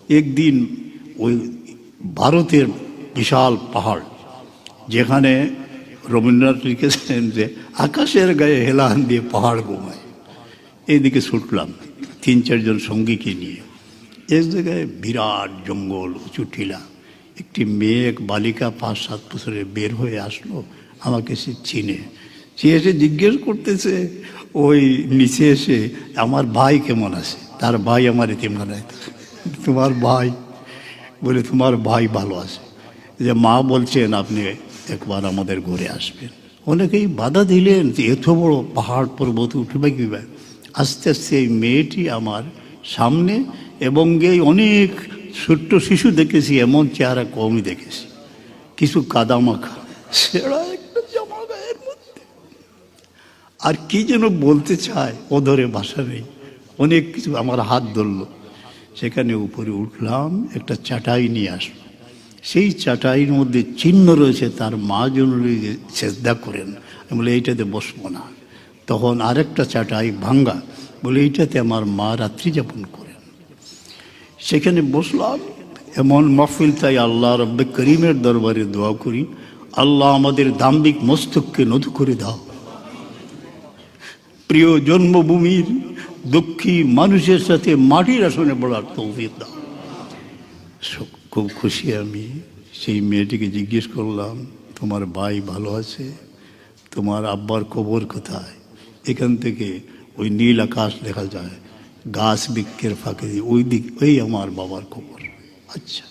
একদিন ওই ভারতের বিশাল পাহাড়, যেখানে রবীন্দ্রনাথ লিখেছেন যে আকাশের গায়ে হেলান দিয়ে পাহাড় ঘুমায়, এইদিকে ছুটলাম 3-4 জন সঙ্গীকে নিয়ে। এক জায়গায় বিরাট জঙ্গল, উঁচু টিলা। একটি মেয়ে, এক বালিকা 5-7 বছরে বের হয়ে আসলো, আমাকে সে চিনে। সে এসে জিজ্ঞেস করতেছে ওই নিচে এসে, আমার ভাই কেমন আছে? তার ভাই আমার এতিমখানায়। তোমার ভাই? বলে তোমার ভাই ভালো আছে, যে মা বলছেন আপনি একবার আমাদের ঘরে আসবেন। অনেকেই বাধা দিলেন যে এত বড় পাহাড় পর্বত উঠবে কীভাবে। আস্তে আস্তে এই মেয়েটি আমার সামনে, এবং এই অনেক ছোট্ট শিশু দেখেছি, এমন চেহারা কমই দেখেছি, কিছু কাদামাখা, সেরা একটা জামা গায়ের মধ্যে, আর কি যেন বলতে চায়, ওধরে ভাষা নেই, অনেক কিছু। আমার হাত ধরল, সেখানে উপরে উঠলাম, একটা চাটাই নিয়ে আসলো। সেই চাটাইয়ের মধ্যে চিহ্ন রয়েছে, তার মা যেন সেজদা করেন। আমি বলে এইটাতে বসবো না। তখন আরেকটা চাটাই ভাঙ্গা, বলে এইটাতে আমার মা রাত্রি যাপন করেন। সেখানে বসলাম। এমন মাহফিল, তাই আল্লাহ রব্বে করিমের দরবারে দোয়া করি, আল্লাহ আমাদের দাম্ভিক মস্তককে নতুন করে দাও, প্রিয় জন্মভূমির দুঃখী মানুষের সাথে মাটির আসনে বলার তৌফিক দাও। খুব খুশি আমি। সেই মেয়েটিকে জিজ্ঞেস করলাম, তোমার ভাই ভালো আছে? তোমার আব্বার কবর কোথায়? এখান থেকে ওই নীল আকাশ দেখা যায়, গাছ বৃক্ষের ফাঁকে, ওই দিক, ওই আমার বাবার কবর। আচ্ছা।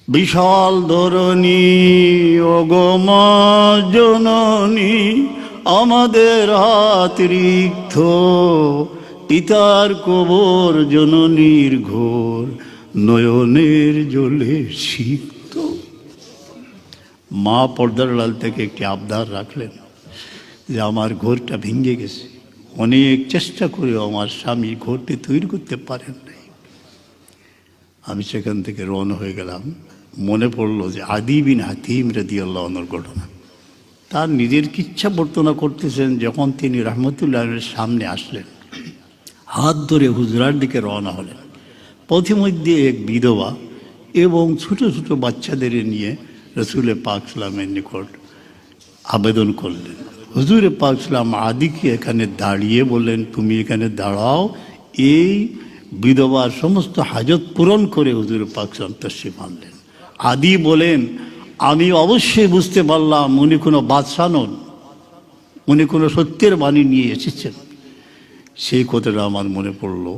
বিশাল ধরণী অগমা জননী, আমাদের হাত রিক্ত, পিতার কবর জননীর ঘোর, নয়নের জলে সিক্ত। মা পর্দার আড়াল থেকে একটি আবদার রাখলেন যে আমার ঘরটা ভেঙে গেছে, অনেক চেষ্টা করেও আমার স্বামী ঘরটি তৈরি করতে পারেন নাই। আমি সেখান থেকে রওনা হয়ে গেলাম। মনে পড়লো যে আদি বিন হাতিম রাদিয়াল্লাহু আনহুর ঘটনা। তার নিজের কিচ্ছা বর্ণনা করতেছেন, যখন তিনি রহমতুল্লাহের সামনে আসলেন, হাত ধরে হুজরার দিকে রওনা হলেন। পথিমধ্যে এক বিধবা এবং ছোট ছোট বাচ্চাদের নিয়ে রসুলে পাক সাল্লামের নিকট আবেদন করলেন। হুজুরে পাক সাল্লাম আদিকে এখানে দাঁড়িয়ে বললেন, তুমি এখানে দাঁড়াও। এই বিধবার সমস্ত হাজত পূরণ করে হুজুরে পাক সাল্লাম তশরিফ আনলেন। আদি বলেন, আমি অবশ্যই বুঝতে পারলাম উনি কোনো বাদশা নন, উনি কোনো সত্যের বাণী নিয়ে এসেছেন। সেই কথাটা আমার মনে পড়লো।